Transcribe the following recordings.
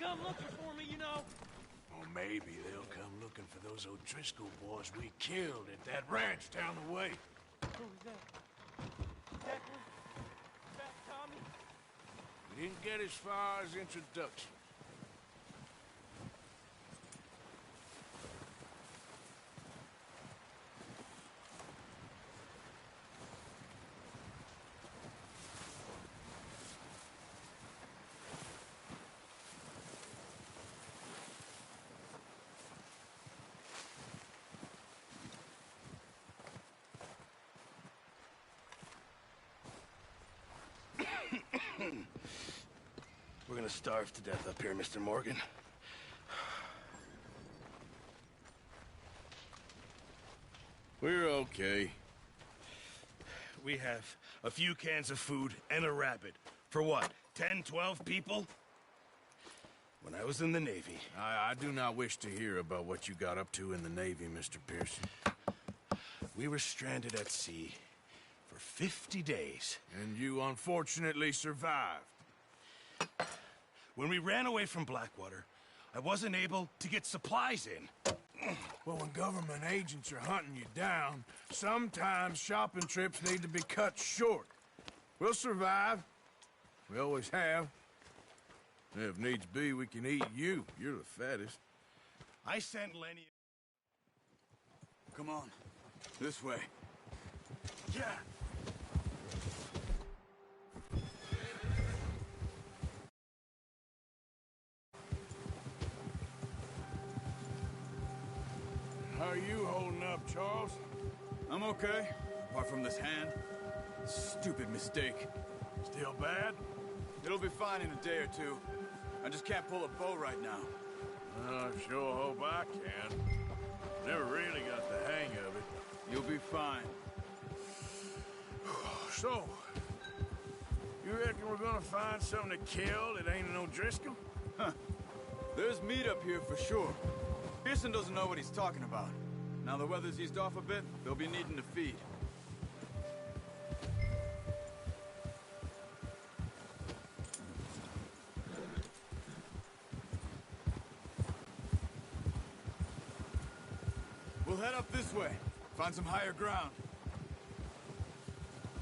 come looking for me, you know. Or maybe they'll come looking for those O'Driscoll boys we killed at that ranch down the way. Who's that? Declan? Is that Tommy? We didn't get as far as introduction. We're gonna starve to death up here, Mr. Morgan. We're okay. We have a few cans of food and a rabbit. For what, 10, 12 people? When I was in the Navy... I do not wish to hear about what you got up to in the Navy, Mr. Pearson. We were stranded at sea for 50 days. And you unfortunately survived. When we ran away from Blackwater, I wasn't able to get supplies in. Well, when government agents are hunting you down, sometimes shopping trips need to be cut short. We'll survive. We always have. If needs be, we can eat you. You're the fattest. I sent Lenny... Come on. This way. Yeah. How are you holding up, Charles? I'm okay, apart from this hand. Stupid mistake. Still bad? It'll be fine in a day or two. I just can't pull a bow right now. I sure hope I can. Never really got the hang of it. You'll be fine. So, you reckon we're gonna find something to kill that ain't an O'Driscoll? Huh. There's meat up here for sure. Pearson doesn't know what he's talking about. Now the weather's eased off a bit, they'll be needing to feed. We'll head up this way. Find some higher ground.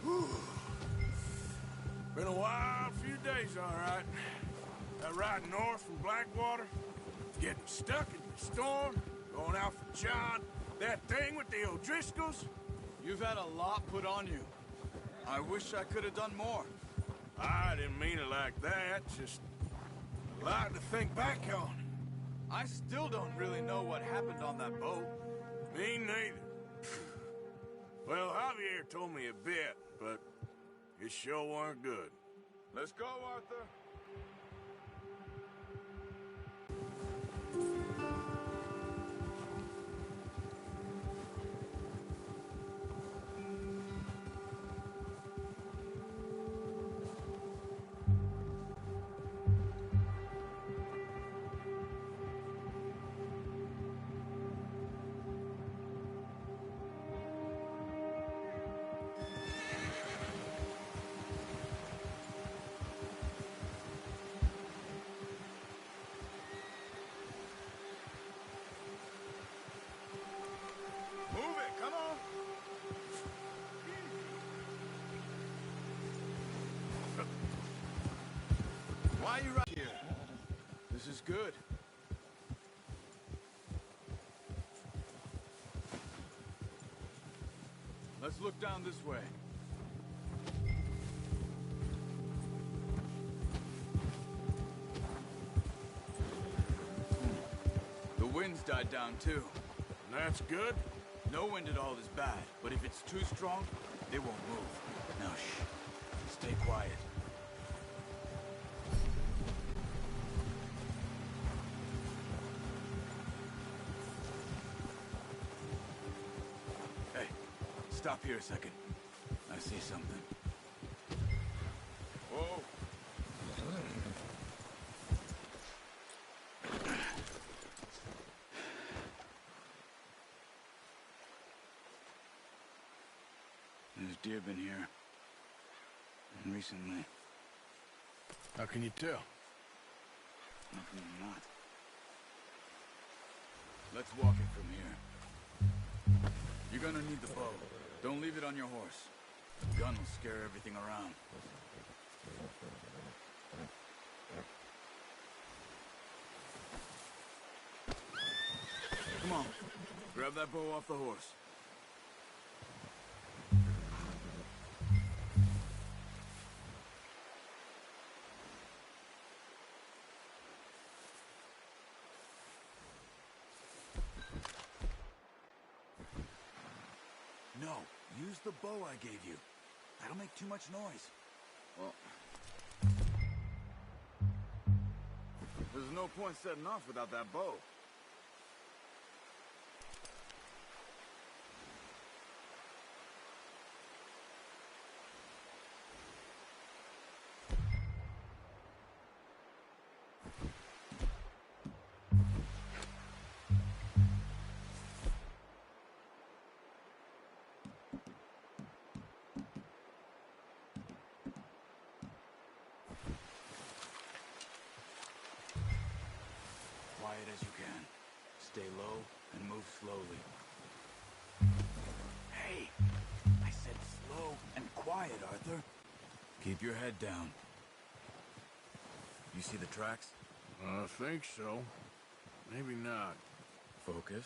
Whew. Been a wild few days, all right. That ride north from Blackwater, getting stuck in the storm, going out for John, that thing with the O'Driscolls. You've had a lot put on you. I wish I could have done more. I didn't mean it like that, just a lot to think back on. I still don't really know what happened on that boat. Me neither. Well, Javier told me a bit, but it sure weren't good. Let's go, Arthur. Move it, come on! Why are you right here? This is good. Let's look down this way. The wind's died down too. That's good. No wind at all is bad, but if it's too strong, it won't move. Now shh. Stay quiet. Hey, stop here a second. I see something. Whoa. There's deer been here. Recently. How can you tell? Nothing I'm not. Let's walk it from here. You're gonna need the bow. Don't leave it on your horse. The gun will scare everything around. Come on. Grab that bow off the horse. No, use the bow I gave you. That'll make too much noise. Well, there's no point setting off without that bow. Quiet as you can. Stay low and move slowly. Hey! I said slow and quiet, Arthur. Keep your head down. You see the tracks? I think so. Maybe not. Focus.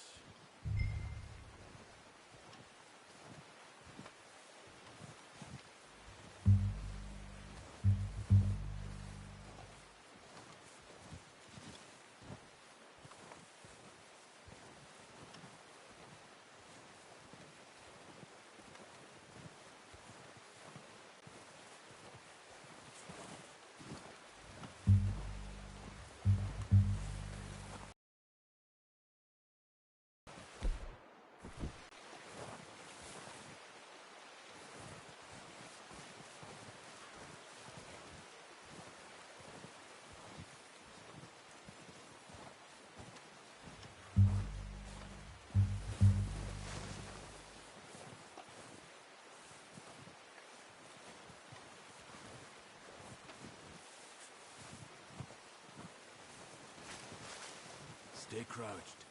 Stay crouched.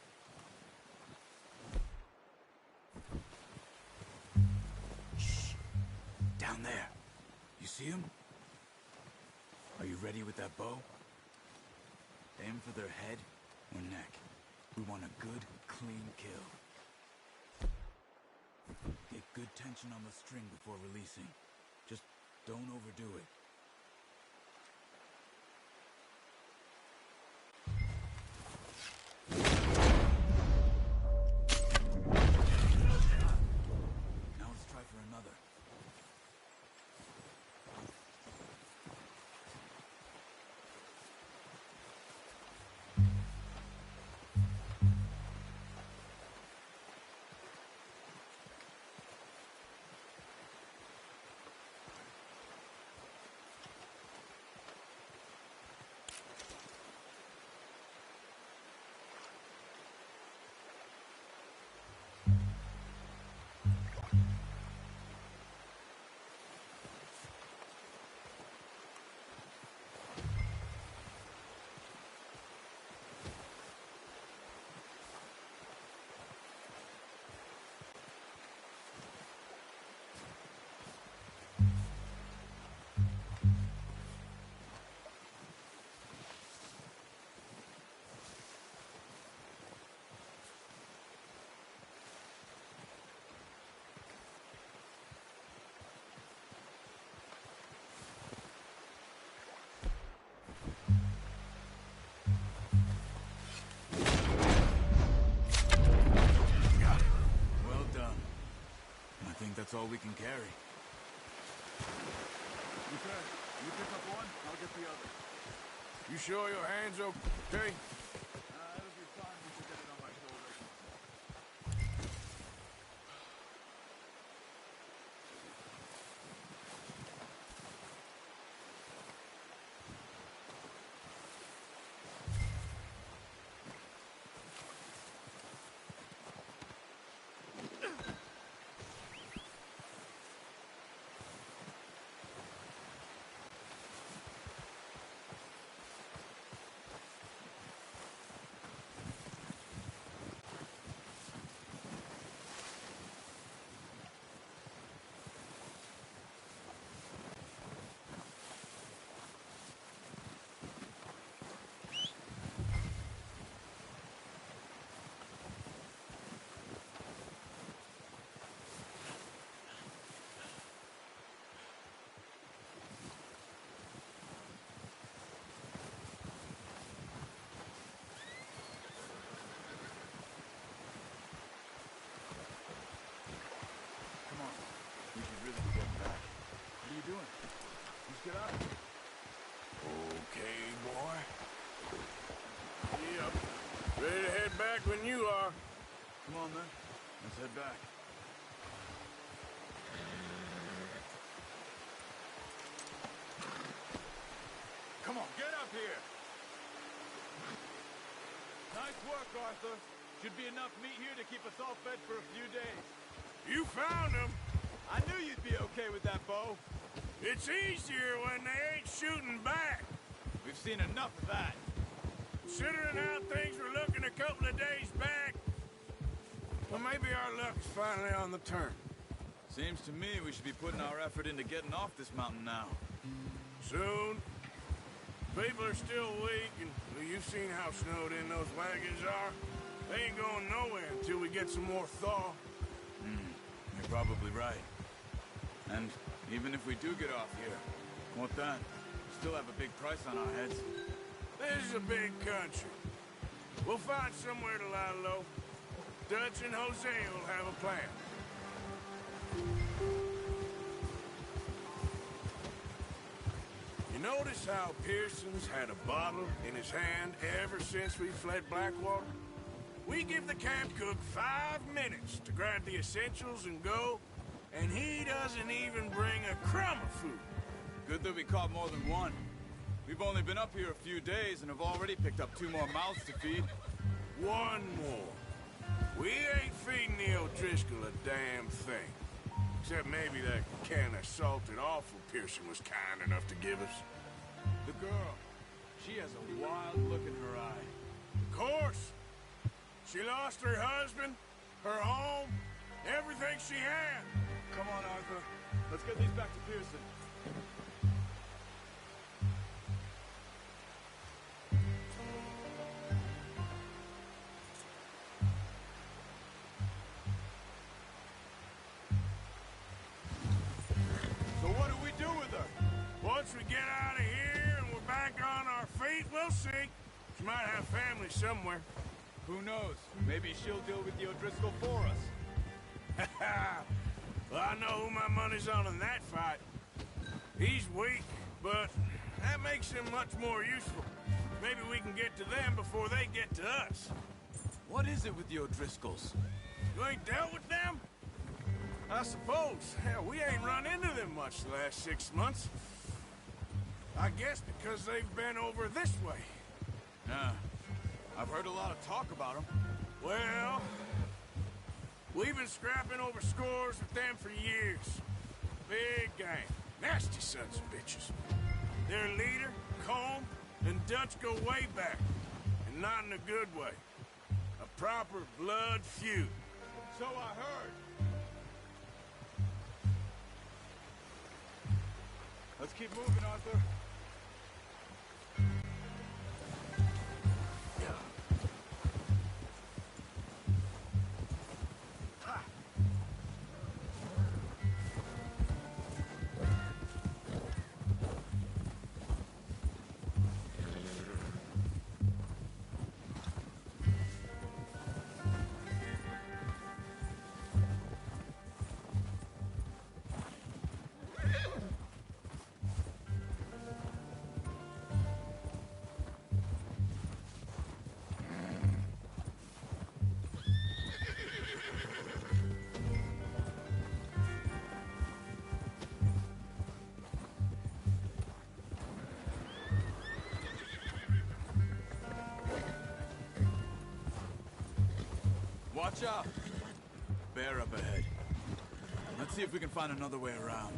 Shh! Down there. You see him? Are you ready with that bow? Aim for their head or neck. We want a good, clean kill. Get good tension on the string before releasing. Just don't overdo it. Now let's try for another. Well done. I think that's all we can carry. You pick up one, I'll get the other. You sure your hand's okay? It'll be fine. We should get it on my shoulder. doing? Let's get out of here. Okay, boy. Yep. Ready to head back when you are. Come on, then. Let's head back. Come on, get up here! Nice work, Arthur. Should be enough meat here to keep us all fed for a few days. You found him. I knew you'd be okay with that bow. It's easier when they ain't shooting back. We've seen enough of that. Considering how things were looking a couple of days back, well, maybe our luck's finally on the turn. Seems to me we should be putting our effort into getting off this mountain now. Soon. People are still weak, and well, you've seen how snowed in those wagons are. They ain't going nowhere until we get some more thaw. You're probably right. And even if we do get off here, what then? We still have a big price on our heads. This is a big country. We'll find somewhere to lie low. Dutch and Jose will have a plan. You notice how Pearson's had a bottle in his hand ever since we fled Blackwater? We give the camp cook 5 minutes to grab the essentials and go, and he doesn't even bring a crumb of food. Good that we caught more than one. We've only been up here a few days and have already picked up 2 more mouths to feed. One more. We ain't feeding the O'Driscoll a damn thing. Except maybe that can of salted offal Pearson was kind enough to give us. The girl. She has a wild look in her eye. Of course. She lost her husband, her home, everything she had. Come on, Arthur. Let's get these back to Pearson. So what do we do with her? Once we get out of here and we're back on our feet, we'll see. She might have family somewhere. Who knows? Maybe she'll deal with the O'Driscoll for us. Well, I know who my money's on in that fight. He's weak, but that makes him much more useful. Maybe we can get to them before they get to us. What is it with the O'Driscolls? You ain't dealt with them? I suppose. Hell, we ain't run into them much the last 6 months. I guess because they've been over this way. Yeah. I've heard a lot of talk about them. Well, we've been scrapping over scores with them for years. Big gang. Nasty sons of bitches. Their leader, Combe, and Dutch go way back. And not in a good way. A proper blood feud. So I heard. Let's keep moving, Arthur. Watch out! Bear up ahead. Let's see if we can find another way around.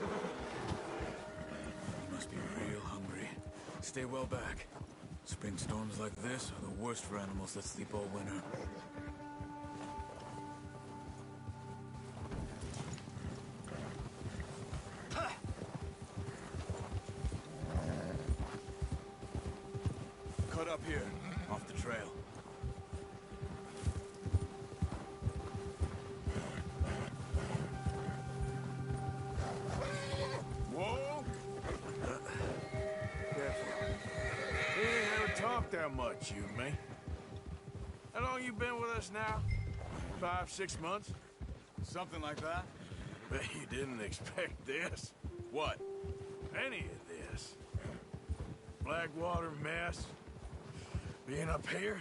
You must be real hungry. Stay well back. Spring storms like this are the worst for animals that sleep all winter. Cut up here, off the trail. Whoa! Careful. We ain't ever talked that much, you and me. How long you been with us now? 5, 6 months? Something like that. Bet you didn't expect this. What? Any of this. Blackwater mess. Being up here.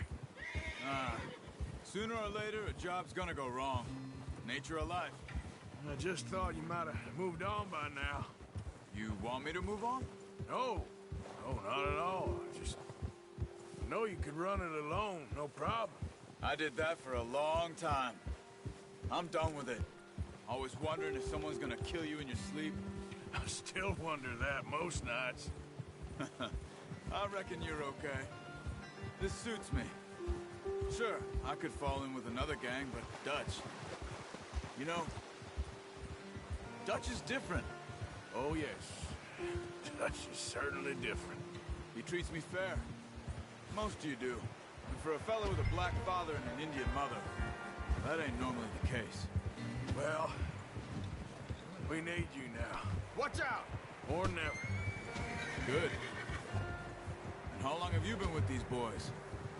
Sooner or later, a job's gonna go wrong. Nature of life. I just thought you might have moved on by now. You want me to move on? No. No, not at all. I know you could run it alone, no problem. I did that for a long time. I'm done with it. Always wondering if someone's gonna kill you in your sleep. I still wonder that most nights. I reckon you're okay. This suits me. Sure, I could fall in with another gang, but Dutch... You know, Dutch is different. Oh, yes. Dutch is certainly different. He treats me fair. Most of you do. And for a fellow with a black father and an Indian mother, that ain't normally the case. Well, we need you now. Watch out! Or never. Good. And how long have you been with these boys?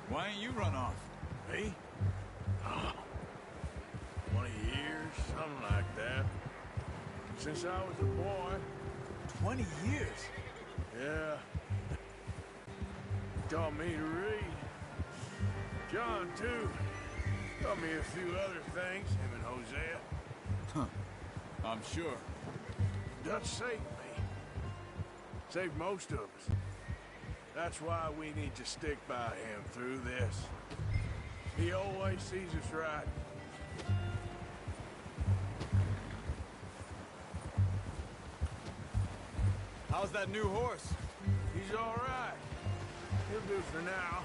Why ain't you run off? Me? 20 years, something like that. Since I was a boy. 20 years? Yeah. Taught me to read. John, too. Taught me a few other things, him and Hosea. Huh. I'm sure. Dutch saved me. Saved most of us. That's why we need to stick by him through this. He always sees us right. How's that new horse? He's all right. He'll do for now.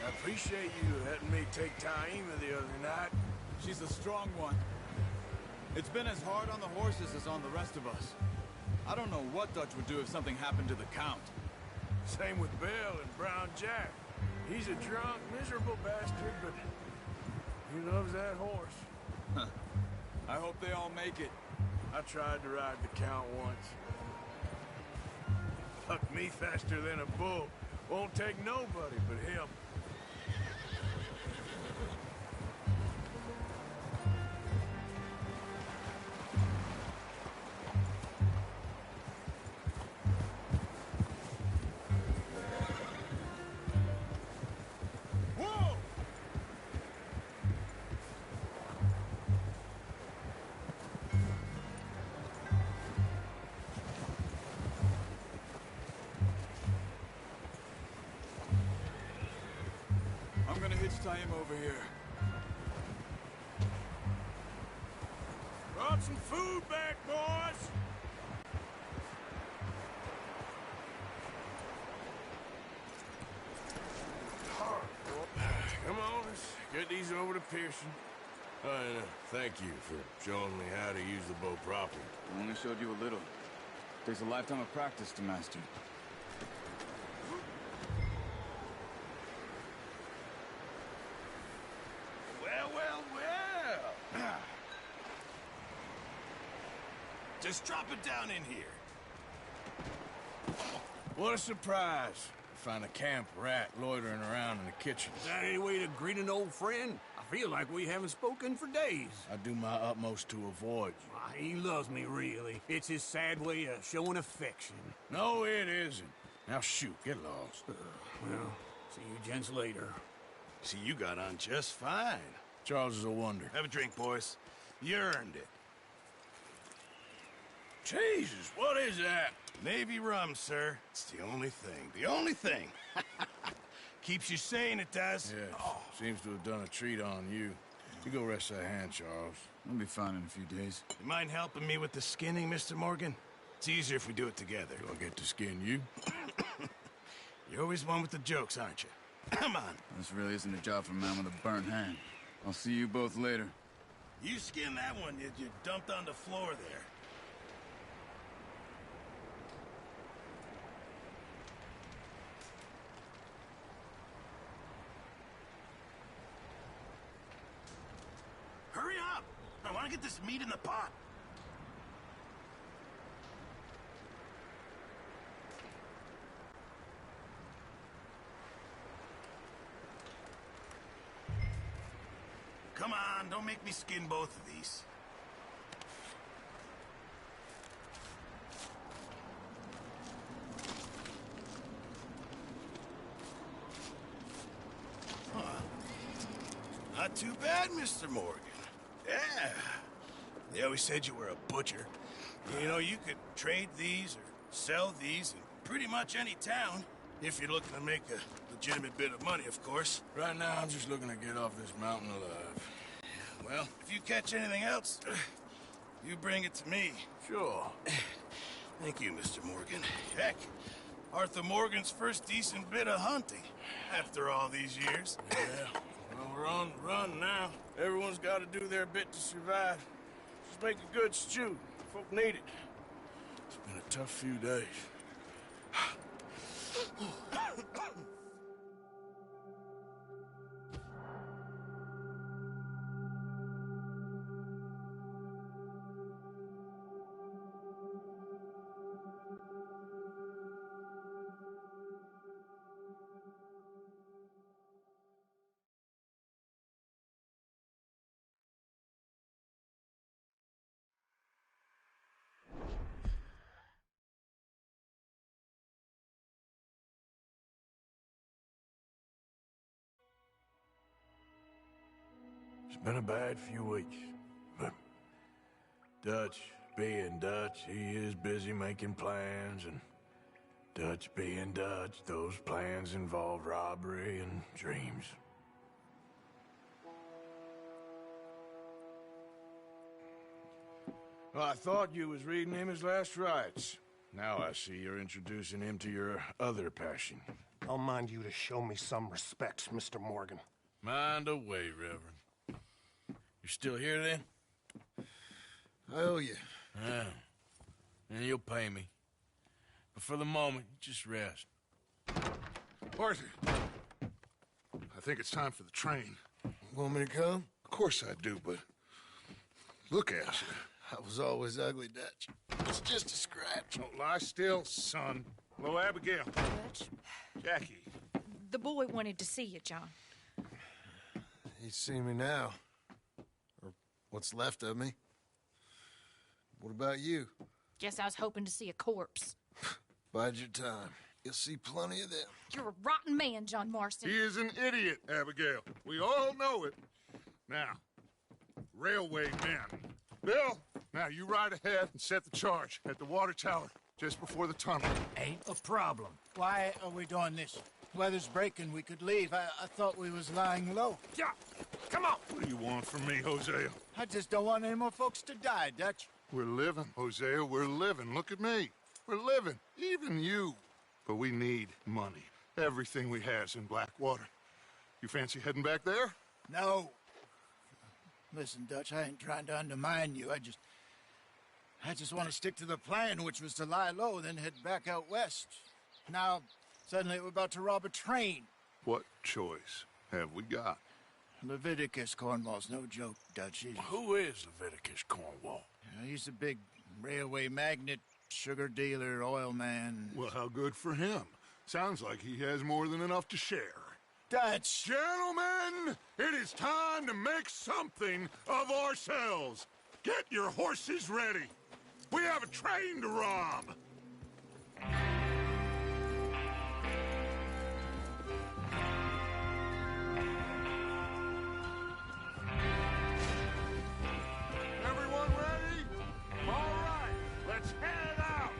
I appreciate you letting me take Taima the other night. She's a strong one. It's been as hard on the horses as on the rest of us. I don't know what Dutch would do if something happened to the Count. Same with Bill and Brown Jack. He's a drunk, miserable bastard, but he loves that horse. I hope they all make it. I tried to ride the Count once. Fuck me faster than a bull. Won't take nobody but him. Whoa! I'm gonna hitch tie him over here. Brought some food back, boys! Come on, let's get these over to Pearson. Thank you for showing me how to use the bow properly. I only showed you a little. Takes a lifetime of practice to master. Well. Just drop it down in here. What a surprise. Find a camp rat loitering around in the kitchen. Is that any way to greet an old friend? I feel like we haven't spoken for days. I do my utmost to avoid you. Why, he loves me, really. It's his sad way of showing affection. No, it isn't. Now shoot, get lost. Well, see you gents later. See, you got on just fine. Charles is a wonder. Have a drink, boys. You earned it. Jesus, what is that? Navy rum, sir. It's the only thing. The only thing. Keeps you sane, it does. Yes, seems to have done a treat on you. You go rest that hand, Charles. I'll be fine in a few days. You mind helping me with the skinning, Mr. Morgan? It's easier if we do it together. Do I get to skin you? You're always one with the jokes, aren't you? Come on. This really isn't a job for a man with a burnt hand. I'll see you both later. You skin that one you dumped on the floor there. Hurry up! I want to get this meat in the pot. Come on, don't make me skin both of these. not too bad, Mr. Morgan. Yeah. They always said you were a butcher. You know, you could trade these or sell these in pretty much any town, if you're looking to make a legitimate bit of money, of course. Right now, I'm just looking to get off this mountain alive. Well, if you catch anything else, you bring it to me. Sure. Thank you, Mr. Morgan. Heck, Arthur Morgan's first decent bit of hunting after all these years. Yeah, well, we're on the run now. Everyone's got to do their bit to survive. Just make a good stew. Folk need it. It's been a tough few days. It's been a bad few weeks, but Dutch being Dutch, he is busy making plans, and Dutch being Dutch, those plans involve robbery and dreams. Well, I thought you was reading him his last rites. Now I see you're introducing him to your other passion. I'll mind you to show me some respect, Mr. Morgan. Mind away, Reverend. You still here, then? I owe you. Yeah. And you'll pay me. But for the moment, just rest. Arthur, I think it's time for the train. Want me to come? Of course I do, but look at you. I was always ugly, Dutch. It's just a scratch. Don't lie still, son. Hello, Abigail. Dutch, Jackie. the boy wanted to see you, John. He's seen me now. Or what's left of me. What about you? Guess I was hoping to see a corpse. Bide your time. You'll see plenty of them. You're a rotten man, John Marston. He is an idiot, Abigail. We all know it. Now, railway men. Bill, now you ride ahead and set the charge at the water tower just before the tunnel. Ain't a problem. Why are we doing this? Weather's breaking. We could leave. I thought we was lying low. Yeah, come on. What do you want from me, Hosea? I just don't want any more folks to die, Dutch. We're living, Hosea. We're living. Look at me. We're living. Even you. But we need money. Everything we has in Blackwater. You fancy heading back there? No. Listen, Dutch, I ain't trying to undermine you. I just want to stick to the plan, which was to lie low, then head back out west. Now, suddenly we're about to rob a train. What choice have we got? Leviticus Cornwall's no joke, Dutch. Who is Leviticus Cornwall? He's a big railway magnate, sugar dealer, oil man. Well, how good for him. Sounds like he has more than enough to share. Dutch! Gentlemen, it is time to make something of ourselves. Get your horses ready. We have a train to rob. Everyone ready? All right, let's head out.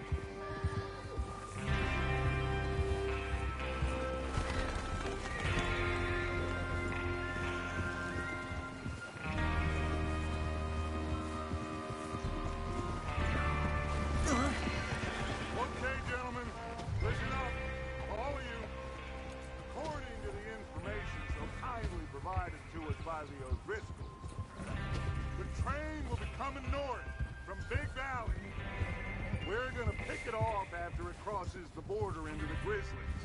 Okay, gentlemen, listen up, all of you. According to the information so kindly provided to us by the O'Driscolls, the train will be coming north from Big Valley. We're gonna pick it off after it crosses the border into the Grizzlies.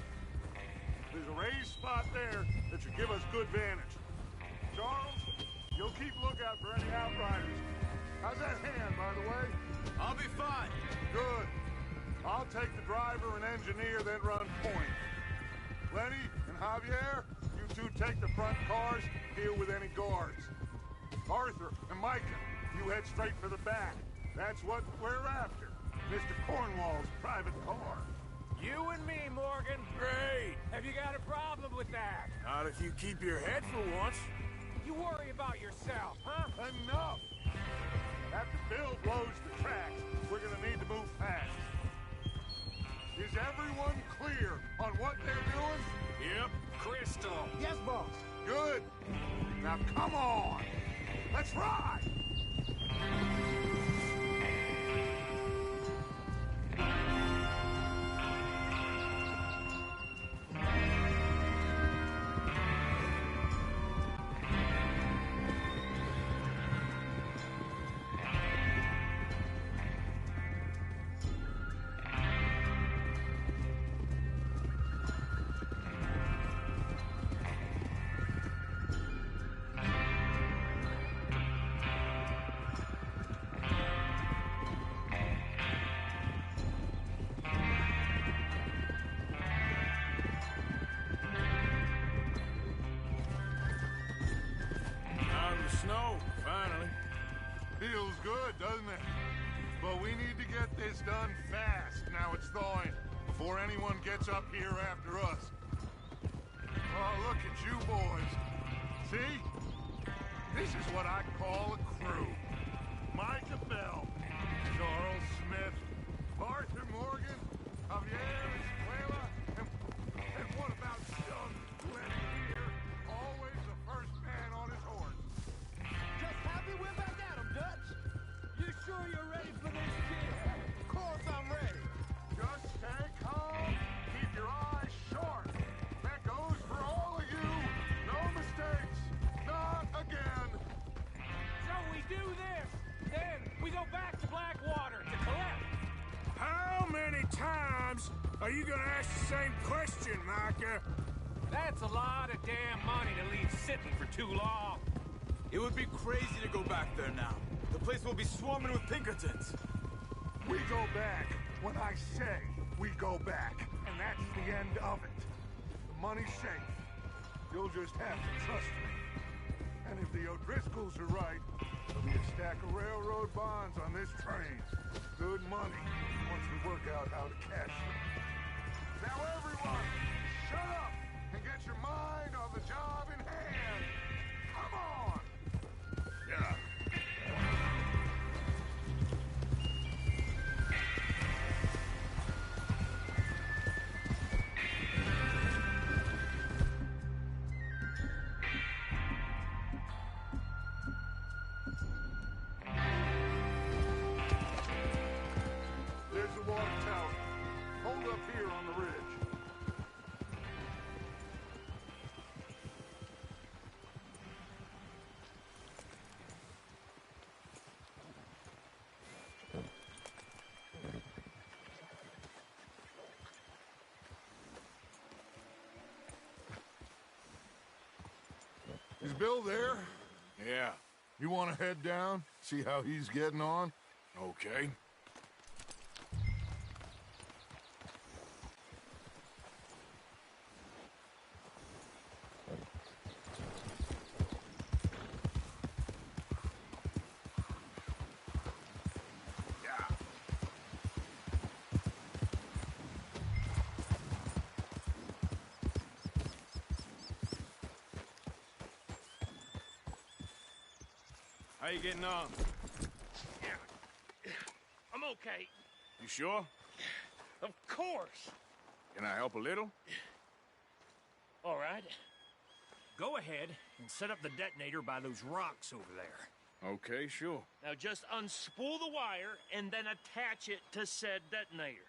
There's a raised spot there that should give us good vantage. Charles, you'll keep lookout for any outriders. How's that hand, by the way? I'll be fine. Good. I'll take the driver and engineer, then run point. Lenny and Javier, you two take the front cars, deal with any guards. Arthur and Micah, you head straight for the back. That's what we're after. Mr. Cornwall's private car. You and me, Morgan. Great. Have you got a problem with that? Not if you keep your head for once. You worry about yourself, huh? Enough! After Bill blows the tracks, we're gonna need to move fast. Is everyone clear on what they're doing? Yep, crystal. Yes, boss. Good. Now come on. Let's ride! Out of the snow, finally. Feels good, doesn't it? But we need to get this done fast. Now it's thawing, before anyone gets up here after us. Oh, look at you boys. See? This is what I call a crew. Micah Bell, Charles Smith, Arthur Morgan, Javier Escuela, and what about young Lenny here? Always the first man on his horse. Just happy we're back at 'em, Dutch. You sure you're ready for this, kid? Of course I'm ready. Just stay calm, keep your eyes sharp. That goes for all of you. No mistakes. Not again. So we do this, then we go back to Blackwater to collect. How many times are you gonna ask the same question, Micah? That's a lot of damn money to leave sitting for too long. It would be crazy to go back there now. The place will be swarming with Pinkertons. We go back when I say we go back, and that's the end of it. The money's safe. You'll just have to trust me. And if the O'Driscolls are right, there'll be a stack of railroad bonds on this train. Good money, once we work out how to cash them. Now everyone, shut up and get your mind on the job in hand. Come on! Yeah. There's the water tower. Hold up here on the ridge. Is Bill there? Yeah, You want to head down? See how he's getting on? okay. How you getting on? I'm okay. You sure? Of course. Can I help a little? All right. Go ahead and set up the detonator by those rocks over there. Okay, sure. Now just unspool the wire and then attach it to said detonator.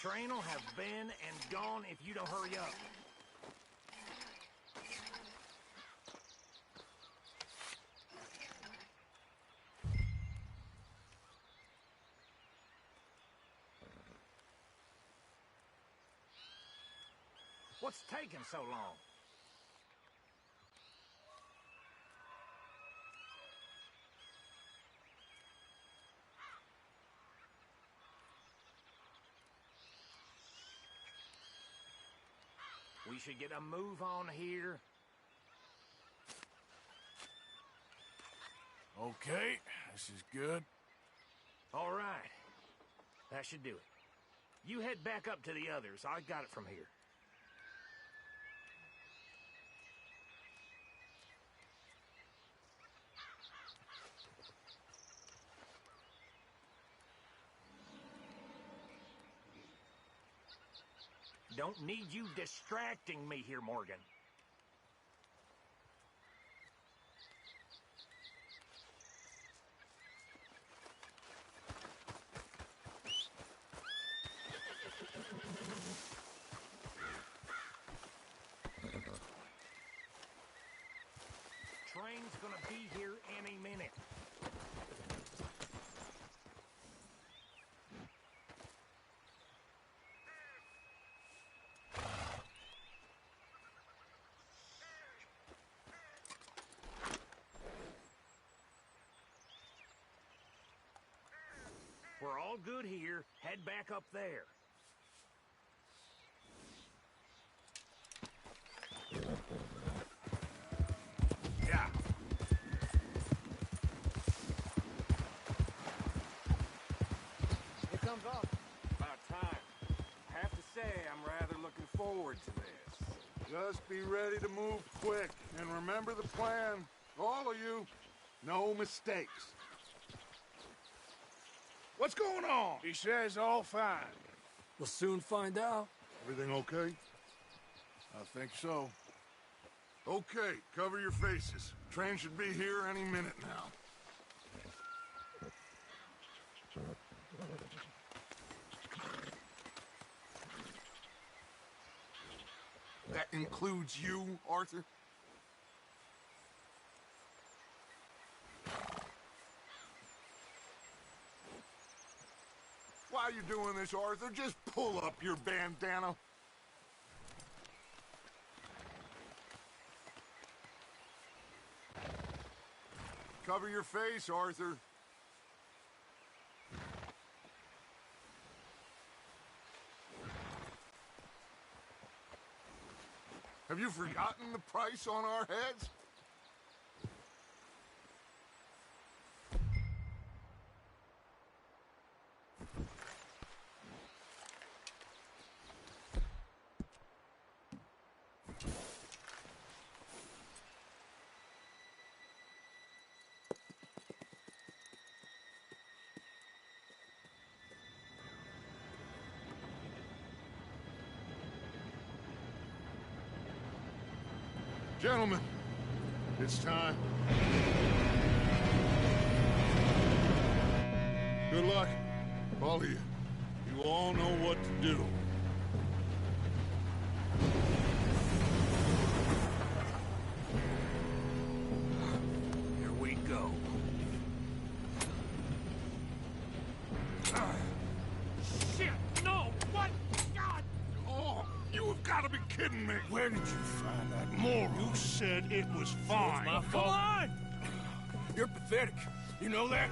train will have been and gone if you don't hurry up. What's taking so long? We should get a move on here. Okay, this is good. All right. That should do it. You head back up to the others. I got it from here. Don't need you distracting me here, Morgan. Train's gonna be here any minute. We're all good here. Head back up there. Yeah. Here comes off. About time. I have to say, I'm rather looking forward to this. Just be ready to move quick, and remember the plan. All of you, no mistakes. What's going on? He says all fine. We'll soon find out. Everything okay? I think so. Okay, cover your faces. Train should be here any minute now. That includes you, Arthur? Why are you doing this, Arthur? Just pull up your bandana. Cover your face, Arthur. Have you forgotten the price on our heads? Gentlemen, it's time. Good luck, all of you. You all know what to do. Here we go. Shit! No! What? God! Oh, you have got to be kidding me. Where did you find that moron? You said it was fine. My Come fault. on! You're pathetic. You know that?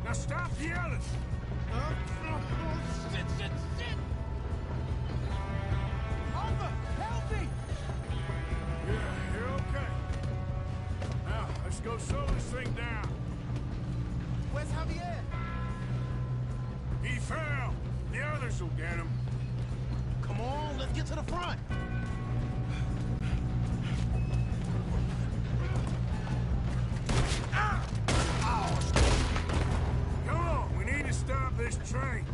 Now stop yelling! Shit! Arthur, help me! Yeah, you're okay. Now, let's go slow this thing down. Where's Javier? He fell. The others will get him. Come on, let's get to the front. Come on, we need to stop this train.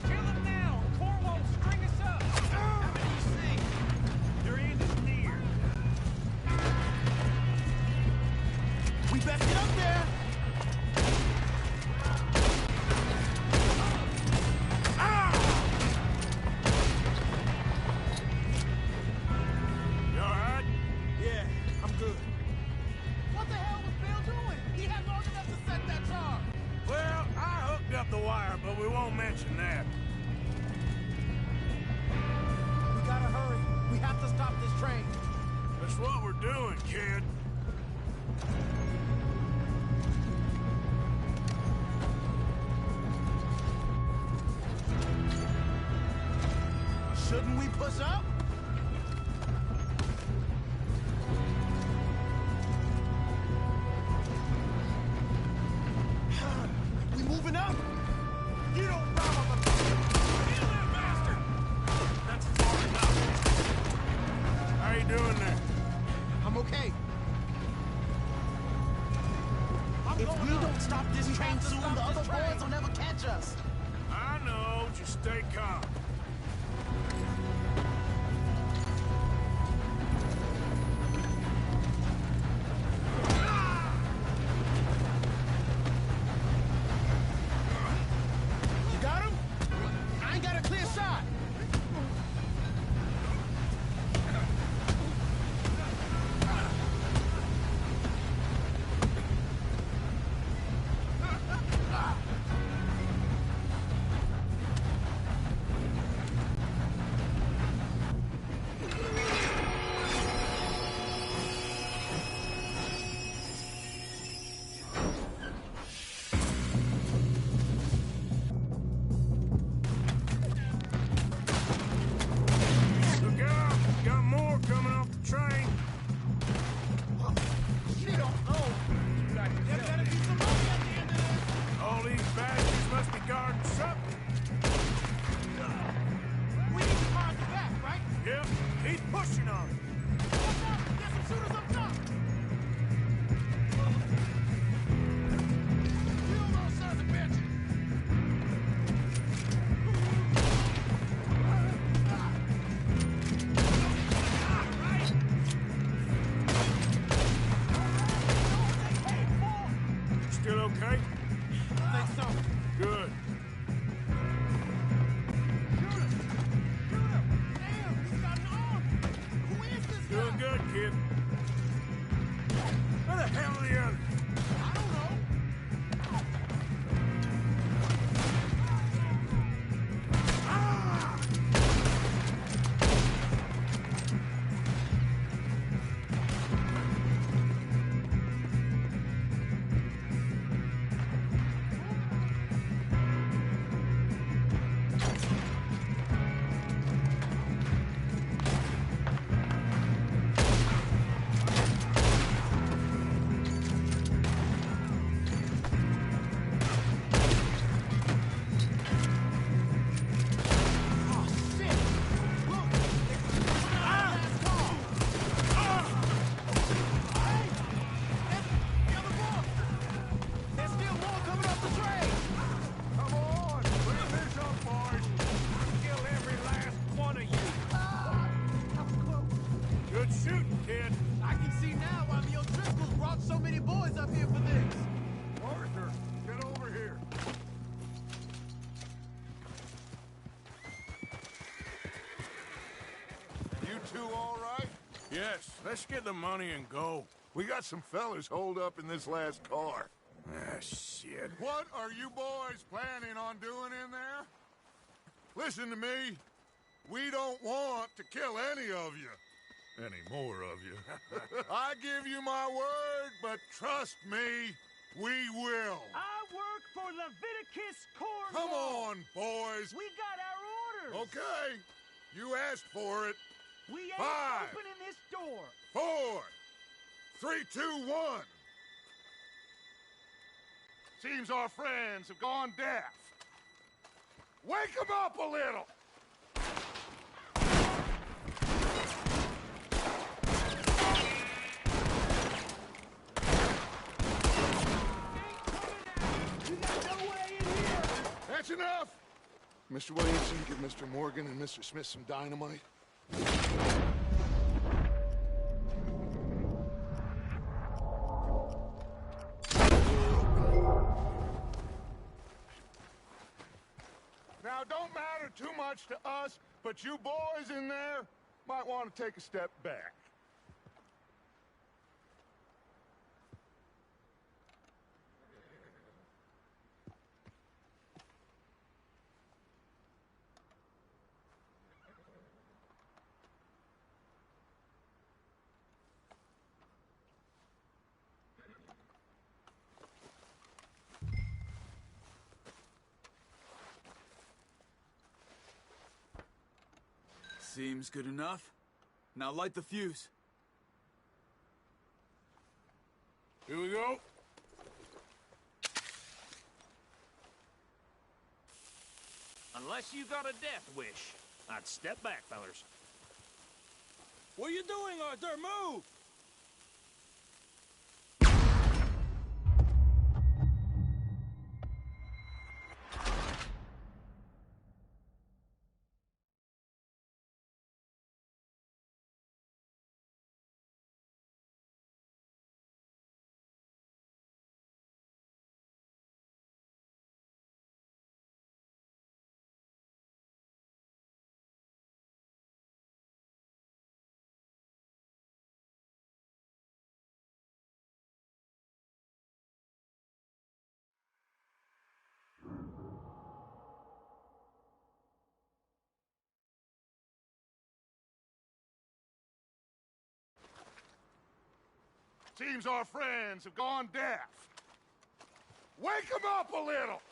Kill him now! Core won't string us up! How many you see? Your end is near. We best get up there. You alright? Yeah, I'm good. What the hell was Bill doing? He had long enough to set that charge. Well, I hooked up the wire, but we won't mention that. We gotta hurry. We have to stop this train. That's what we're doing, kid. Shouldn't we push up? We moving up? You don't rob a kill that bastard! That's far enough. How you doing there? I'm okay. If we don't stop this train soon, the other boys will never catch us. I know, just stay calm. You got him? I ain't got a clear shot. Look out! Got more coming off the train. Shit, oh. There better be some money at the end of this. All these bastards must be guarding something. We need to guard the back, right? Yep, keep pushing on it. Watch out! There's some shooters up top! Kill those sons of bitches! Still okay? I think so. Good. Damn, he's got an arm! Who is this guy? Doing good, kid. Where the hell are the others? I don't know. Oh, shit! Look! Last call! Hey! The other boy! There's still more coming off the train! Come on, clean this up, boys. Kill every last one of you! That was close. Good shooting, kid. I can see now why the O'Driscolls brought so many boys up here for this. Arthur, get over here. You two all right? Yes, let's get the money and go. We got some fellas holed up in this last car. Ah, shit. What are you boys planning on doing in there? Listen to me. We don't want to kill any of you. Any more of you. I give you my word, but trust me, We will. I work for Leviticus Corps. Come on, boys. We got our orders. Okay. You asked for it. We ain't 5, opening this door. 4, 3, 2, 1. Seems our friends have gone deaf. Wake them up a little. That's enough! Mr. Williamson, give Mr. Morgan and Mr. Smith some dynamite. Now, don't matter too much to us, but you boys in there might want to take a step back. Seems good enough. Now light the fuse. Here we go. Unless you got a death wish, I'd step back, fellers. What are you doing, Arthur? Move! Seems our friends have gone deaf. Wake them up a little!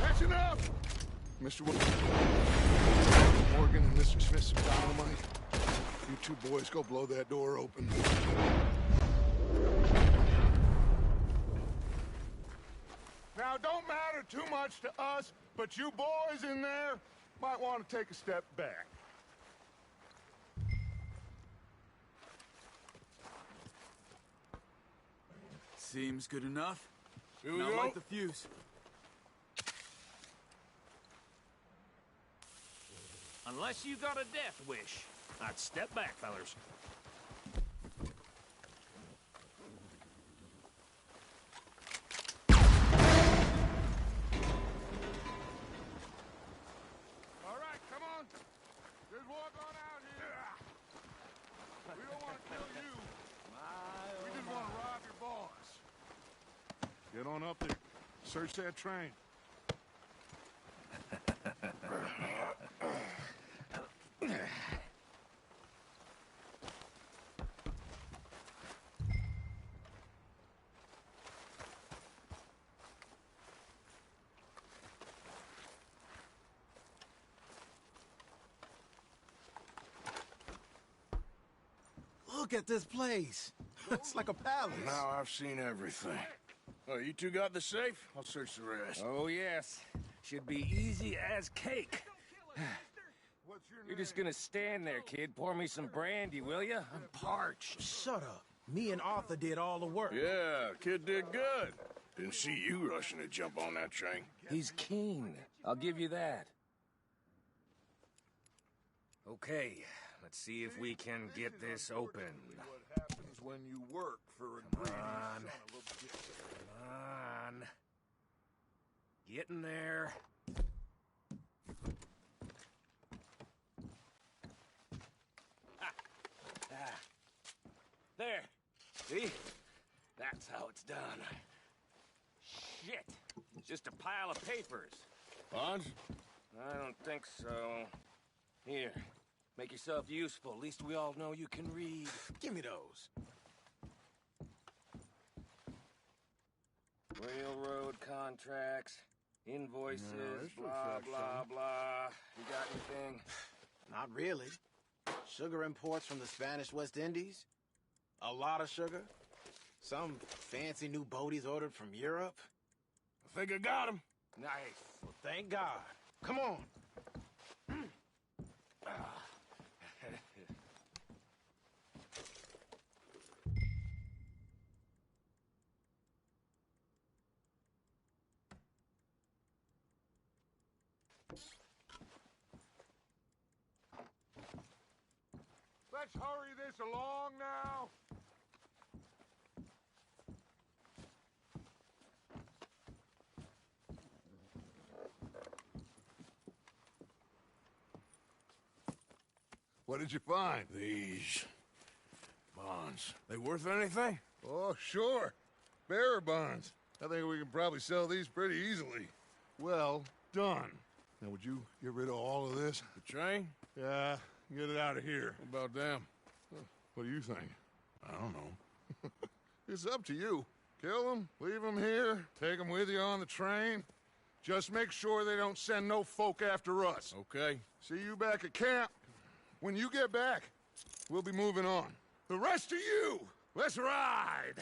That's enough! Mr. Morgan and Mr. Smith some dynamite. You two boys go blow that door open. Now, don't matter too much to us, but you boys in there might want to take a step back. Seems good enough. Here we now go. light the fuse. Unless you got a death wish, I'd step back, fellers. All right, come on. Just walk on out here. We don't want to kill you. We just want to rob your boss. Get on up there. Search that train. Look at this place. It's like a palace. Now I've seen everything. Oh, you two got the safe? I'll search the rest. Oh, yes. Should be easy as cake. You're just gonna stand there, kid. Pour me some brandy, will you? I'm parched. Shut up. Me and Arthur did all the work. Yeah, kid did good. Didn't see you rushing to jump on that train. He's keen. I'll give you that. Okay, let's see if we can get this open. What happens when you work for a greedy son of a bitch? Come on. Get in there. There. See? That's how it's done. Shit. Just a pile of papers. Bonds? I don't think so. Here, make yourself useful. At least we all know you can read. Give me those. Railroad contracts, invoices, this blah, looks like blah, something. blah. You got anything? Not really. Sugar imports from the Spanish West Indies. A lot of sugar. Some fancy new boaties ordered from Europe. I think I got him. Nice. Well, thank God. Come on. Let's hurry this along now. What did you find? These bonds. They worth anything? Oh, sure. Bearer bonds. I think we can probably sell these pretty easily. Well done. Now, would you get rid of all of this? The train? Yeah, get it out of here. What about them? What do you think? I don't know. It's up to you. Kill them, leave them here, take them with you on the train. Just make sure they don't send no folk after us. Okay. See you back at camp. When you get back, we'll be moving on. The rest of you, let's ride!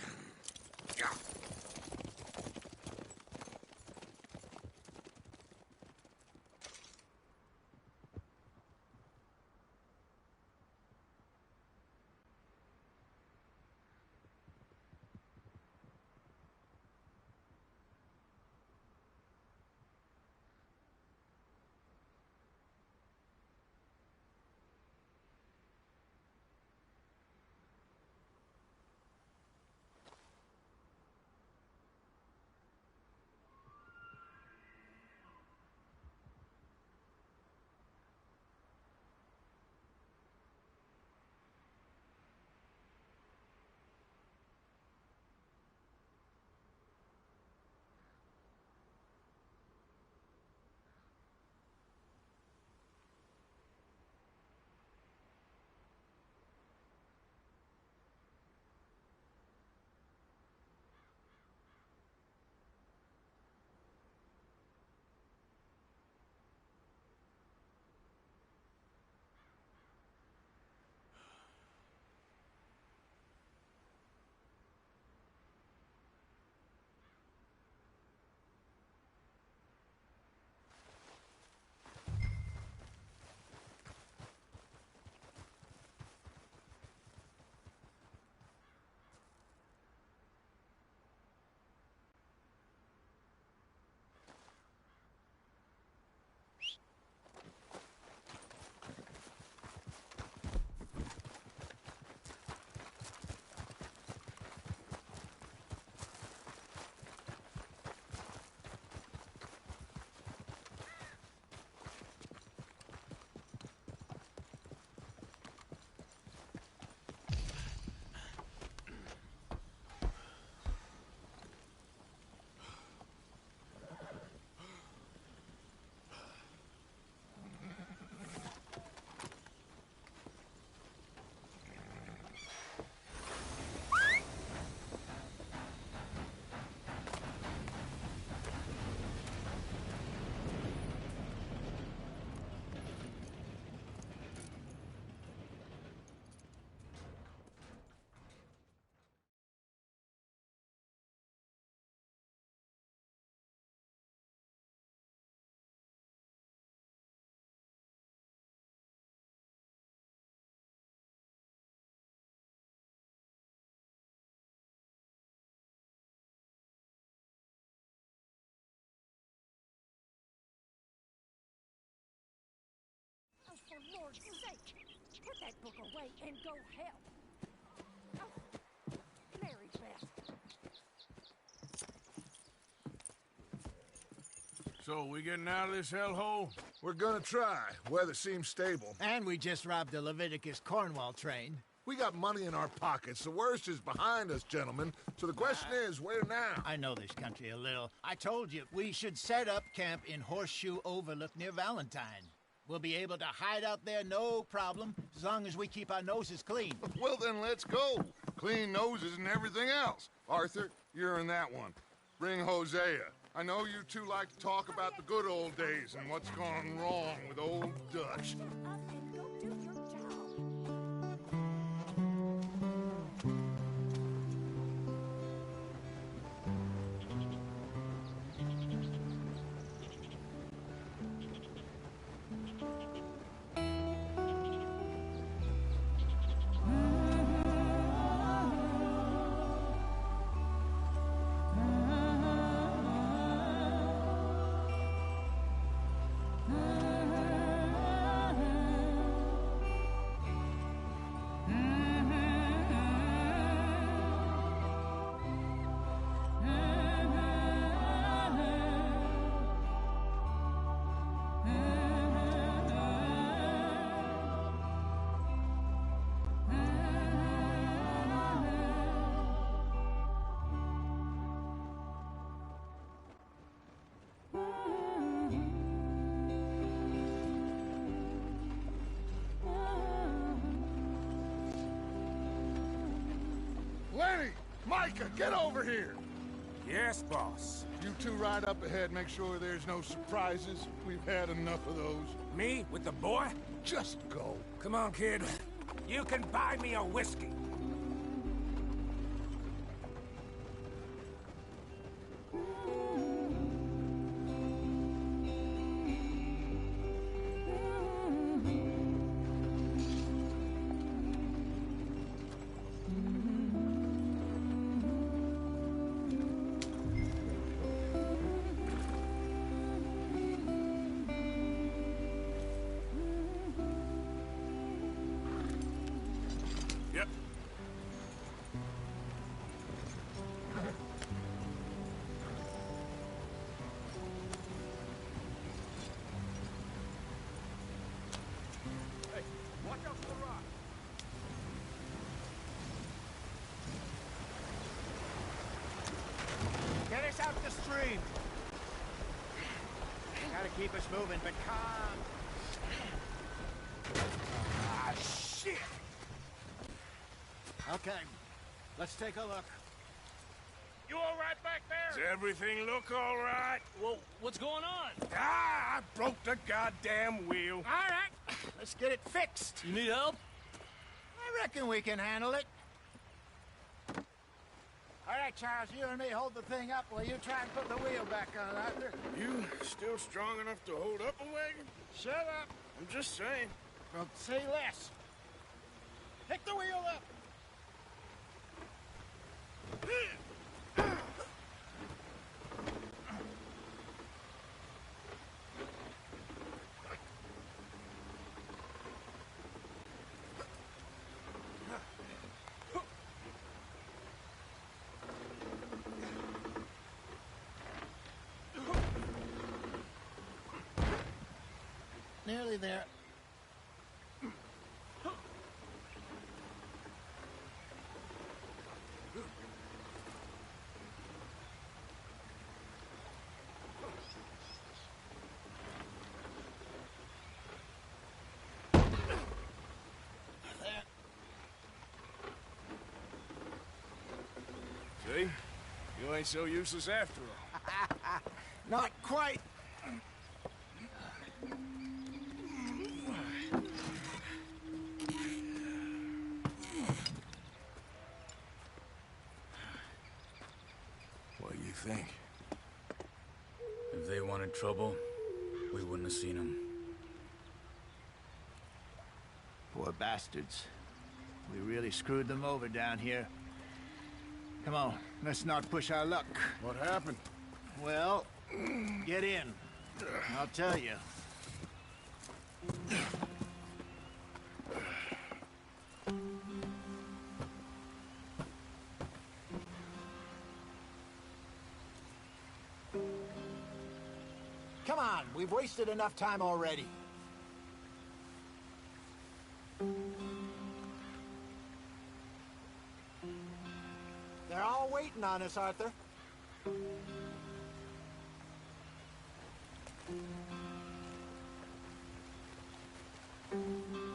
Oh, for Lord's sake, put that book away and go help. Oh, Mary Beth. So, we getting out of this hellhole? We're gonna try. Weather seems stable. And we just robbed the Leviticus Cornwall train. We got money in our pockets. The worst is behind us, gentlemen. So the question is, where now? I know this country a little. I told you, we should set up camp in Horseshoe Overlook near Valentine. We'll be able to hide out there, no problem, as long as we keep our noses clean. Well, then let's go. Clean noses and everything else. Arthur, you're in that one. Bring Hosea. I know you two like to talk about the good old days and what's gone wrong with old Dutch. Lenny! Micah, get over here! Yes, boss. You two ride up ahead, make sure there's no surprises. We've had enough of those. Me? With the boy? Just go. Come on, kid. You can buy me a whiskey. Yep. Hey, watch out for the rock. Get us out the stream. Gotta keep us moving, but calm. Ah, shit! Okay, let's take a look. You all right back there? Does everything look all right? Well, what's going on? Ah, I broke the goddamn wheel. All right, let's get it fixed. You need help? I reckon we can handle it. All right, Charles, you and me hold the thing up while you try and put the wheel back on, Arthur. You still strong enough to hold up a wagon? Shut up. I'm just saying. Well, say less. Pick the wheel up. Nearly there. See? You ain't so useless after all. Not quite. What do you think? If they wanted trouble, we wouldn't have seen them. Poor bastards. We really screwed them over down here. Come on, let's not push our luck. What happened? Well, get in. I'll tell you. Come on, we've wasted enough time already. waiting on us, Arthur.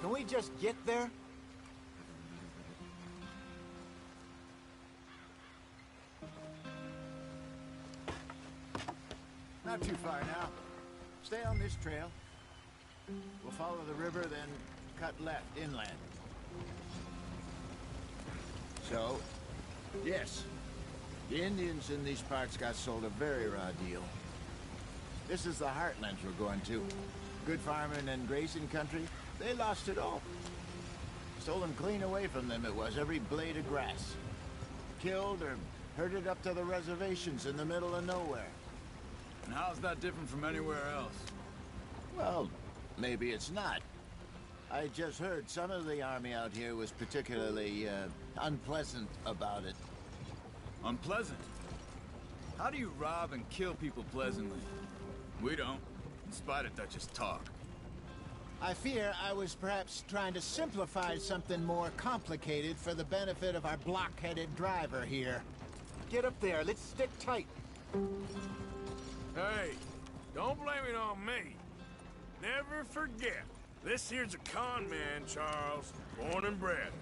Can we just get there? Not too far now. Stay on this trail. We'll follow the river, then cut left inland. So, yes, the Indians in these parts got sold a very raw deal. This is the heartlands we're going to. Good farming and grazing country, they lost it all. Stolen clean away from them it was, every blade of grass. Killed or herded up to the reservations in the middle of nowhere. And how's that different from anywhere else? Well, maybe it's not. I just heard some of the army out here was particularly, unpleasant about it. Unpleasant? How do you rob and kill people pleasantly? We don't, in spite of Dutch's talk. I fear I was perhaps trying to simplify something more complicated for the benefit of our block-headed driver here. Get up there, let's stick tight. Hey, don't blame it on me. Never forget, this here's a con man, Charles, born and bred.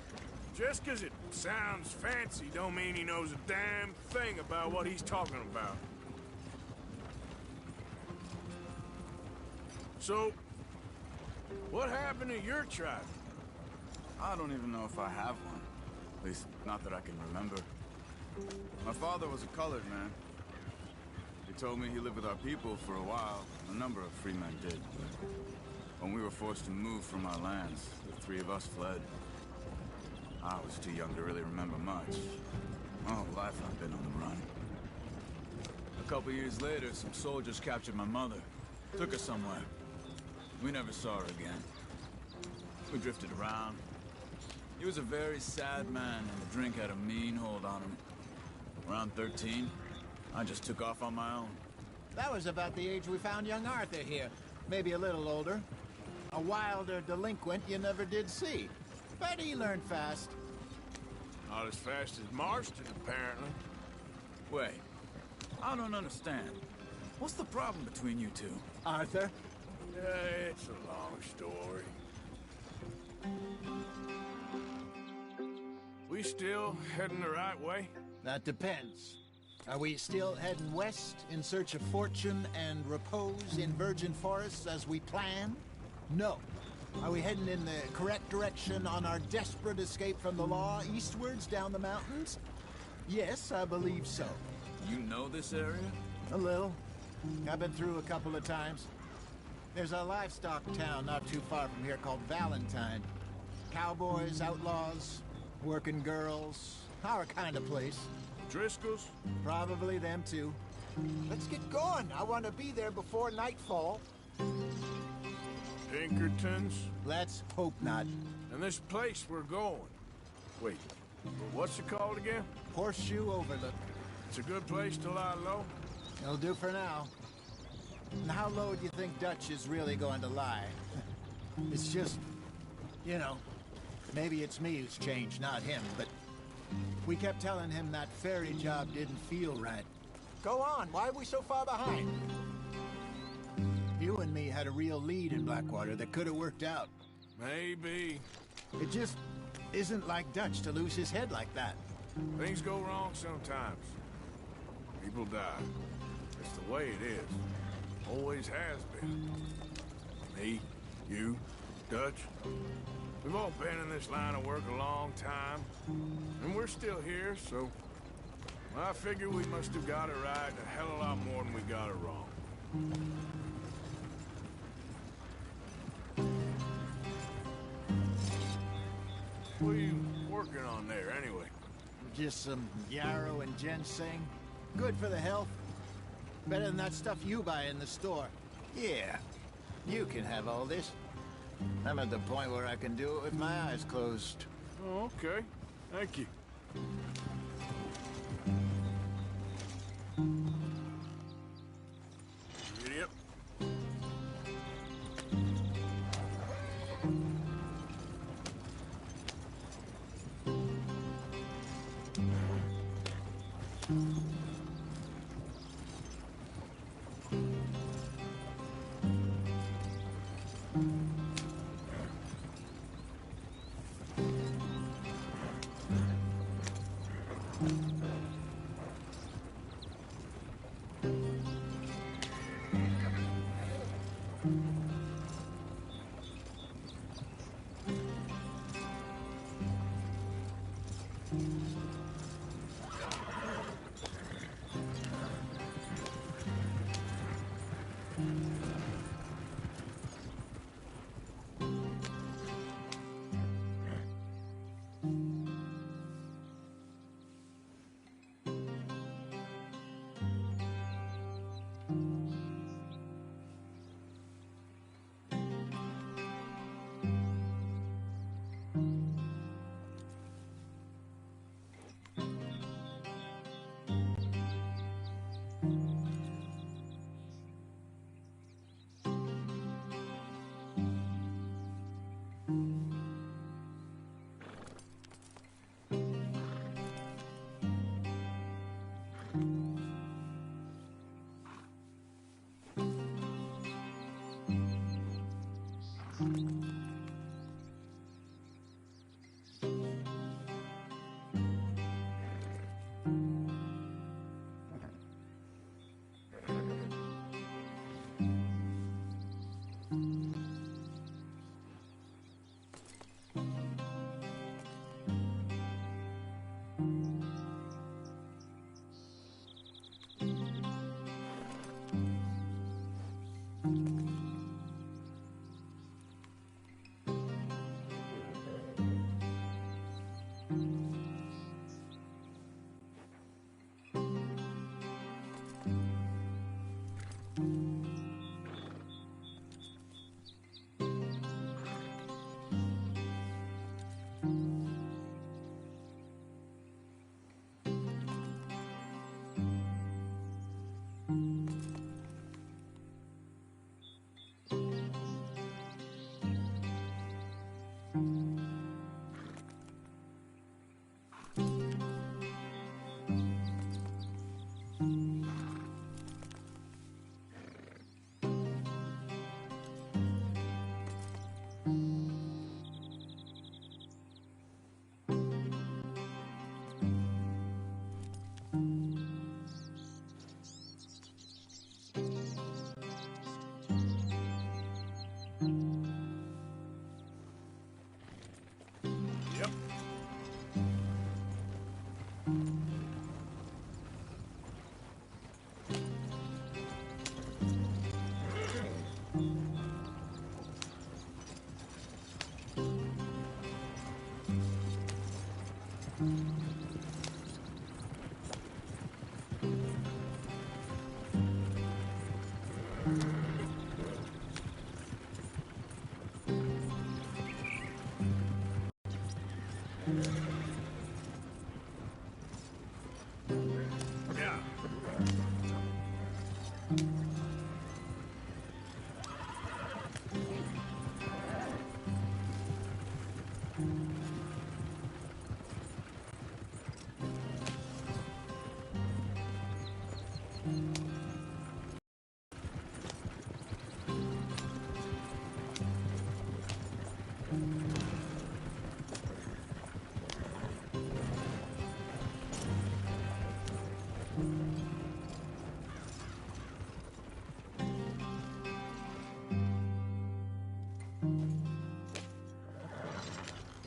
Just 'cause it sounds fancy don't mean he knows a damn thing about what he's talking about. So, what happened to your tribe? I don't even know if I have one. At least, not that I can remember. My father was a colored man. He told me he lived with our people for a while. A number of free men did, but when we were forced to move from our lands, the three of us fled. I was too young to really remember much. My whole life I've been on the run. A couple years later, some soldiers captured my mother. Took her somewhere. We never saw her again. We drifted around. He was a very sad man, and the drink had a mean hold on him. Around 13, I just took off on my own. That was about the age we found young Arthur here. Maybe a little older. A wilder delinquent you never did see. But he learned fast. Not as fast as Marston, apparently. Wait, I don't understand. What's the problem between you two? Arthur? It's a long story. We still heading the right way? That depends. Are we still heading west in search of fortune and repose in virgin forests as we planned? No. Are we heading in the correct direction on our desperate escape from the law eastwards down the mountains? Yes, I believe so. You know this area? A little. I've been through a couple of times. There's a livestock town not too far from here called Valentine. Cowboys, outlaws, working girls, our kind of place. Driscoll's? Probably them too. Let's get going. I want to be there before nightfall. Pinkertons? Let's hope not. And this place we're going. Wait, what's it called again? Horseshoe Overlook. It's a good place to lie low? It'll do for now. And how low do you think Dutch is really going to lie? It's just, you know, maybe it's me who's changed, not him, but we kept telling him that ferry job didn't feel right. Go on, why are we so far behind? You and me had a real lead in Blackwater that could have worked out. Maybe. It just isn't like Dutch to lose his head like that. Things go wrong sometimes. People die. It's the way it is. Always has been. Me, you, Dutch. We've all been in this line of work a long time. And we're still here, so... I figure we must have got it right a hell of a lot more than we got it wrong. What are you working on there, anyway? Just some yarrow and ginseng. Good for the health. Better than that stuff you buy in the store. Yeah, you can have all this. I'm at the point where I can do it with my eyes closed. Oh, okay. Thank you. Giddy up.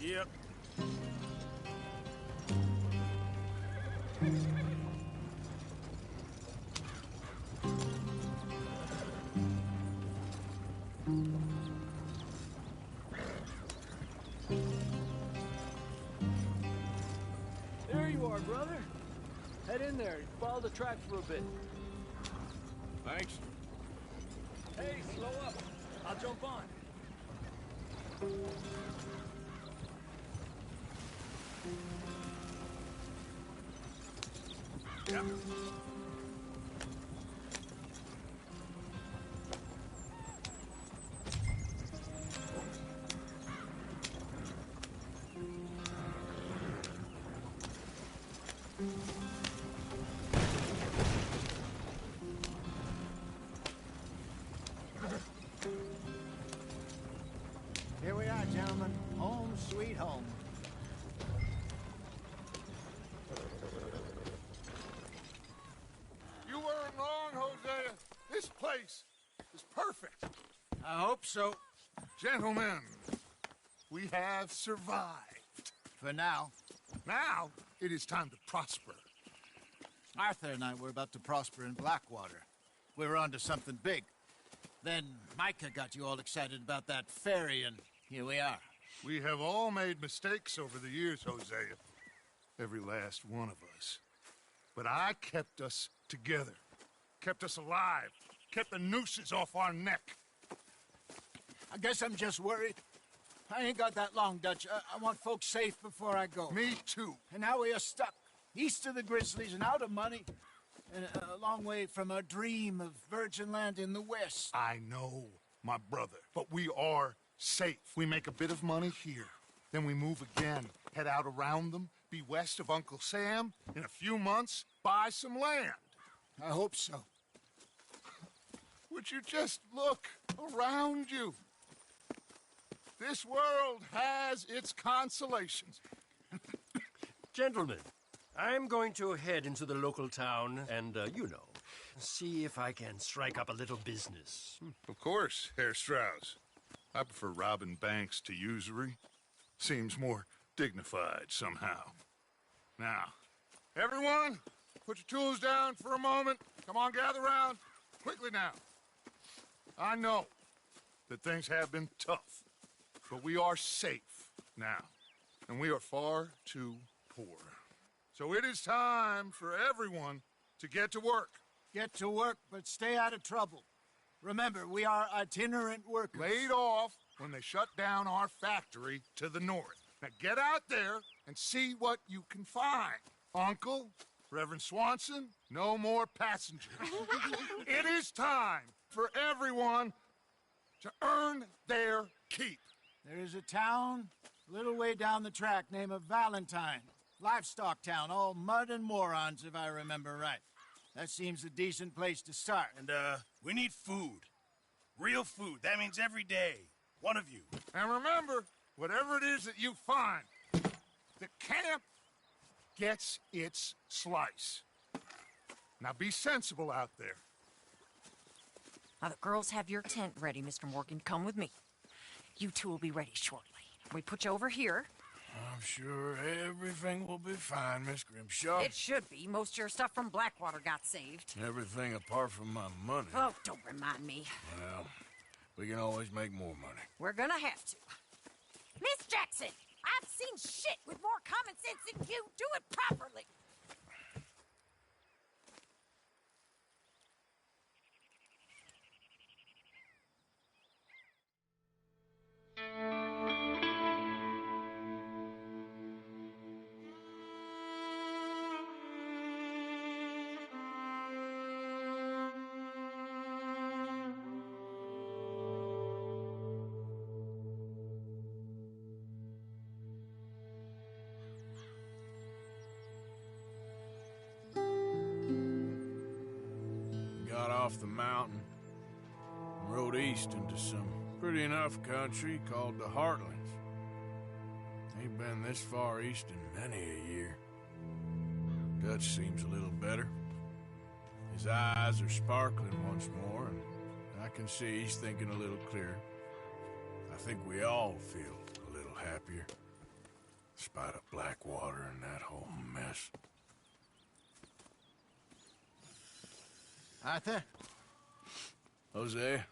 Yep. There you are, brother. Head in there and follow the tracks for a bit. Thanks. Hey, slow up. I'll jump on. Yep. Here we are, gentlemen. Home sweet home. You weren't wrong, Hosea. This place is perfect. I hope so. Gentlemen, we have survived. For now. Now, it is time to prosper. Arthur and I were about to prosper in Blackwater. We were onto something big. Then Micah got you all excited about that ferry, and here we are. We have all made mistakes over the years, Hosea. Every last one of us. But I kept us together. Kept us alive. Kept the nooses off our neck. I guess I'm just worried. I ain't got that long, Dutch. I want folks safe before I go. Me too. And now we are stuck, east of the Grizzlies and out of money, and a long way from our dream of virgin land in the west. I know, my brother, but we are safe. We make a bit of money here, then we move again, head out around them, be west of Uncle Sam, in a few months, buy some land. I hope so. Would you just look around you? This world has its consolations. Gentlemen, I'm going to head into the local town and, see if I can strike up a little business. Of course, Herr Strauss. I prefer robbing banks to usury. Seems more dignified somehow. Now, everyone, put your tools down for a moment. Come on, gather round. Quickly now. I know that things have been tough. But we are safe now, and we are far too poor. So it is time for everyone to get to work. Get to work, but stay out of trouble. Remember, we are itinerant workers. Laid off when they shut down our factory to the north. Now get out there and see what you can find. Uncle, Reverend Swanson, no more passengers. It is time for everyone to earn their keep. There is a town a little way down the track named Valentine. Livestock town, all mud and morons, if I remember right. That seems a decent place to start. And, we need food. Real food. That means every day. One of you. And remember, whatever it is that you find, the camp gets its slice. Now be sensible out there. Now, the girls have your tent ready, Mr. Morgan. Come with me. You two will be ready shortly. We put you over here. I'm sure everything will be fine, Miss Grimshaw. It should be. Most of your stuff from Blackwater got saved. Everything apart from my money. Oh, don't remind me. Well, we can always make more money. We're gonna have to. Miss Jackson, I've seen shit with more common sense than you. Do it properly. Got off the mountain and rode east into some pretty enough country called the Heartlands. Ain't been this far east in many a year. Dutch seems a little better. His eyes are sparkling once more, and I can see he's thinking a little clearer. I think we all feel a little happier, in spite of Blackwater and that whole mess. Arthur? Jose?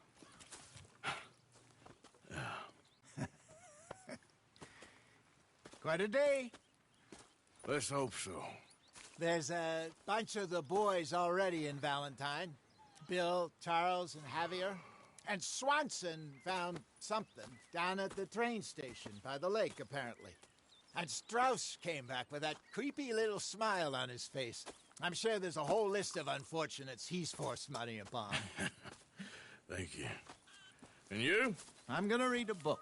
Quite a day. Let's hope so. There's a bunch of the boys already in Valentine. Bill, Charles, and Javier. And Swanson found something down at the train station by the lake, apparently. And Strauss came back with that creepy little smile on his face. I'm sure there's a whole list of unfortunates he's forced money upon. Thank you. And you? I'm gonna read a book.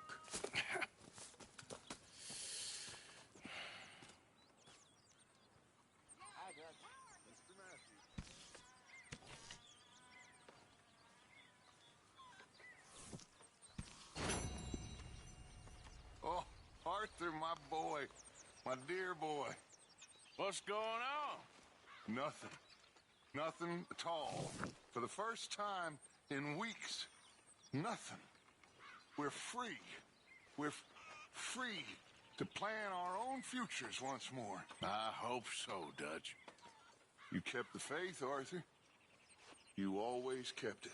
Oh, Arthur, my boy. My dear boy. What's going on? Nothing. Nothing at all. For the first time in weeks, nothing. We're free. We're free to plan our own futures once more. I hope so, Dutch. You kept the faith, Arthur. You always kept it.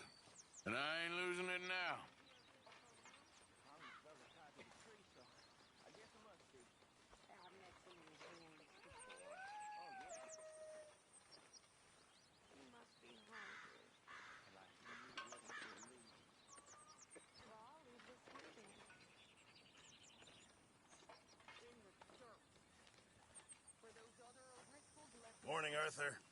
And I ain't losing it now. Morning, Arthur.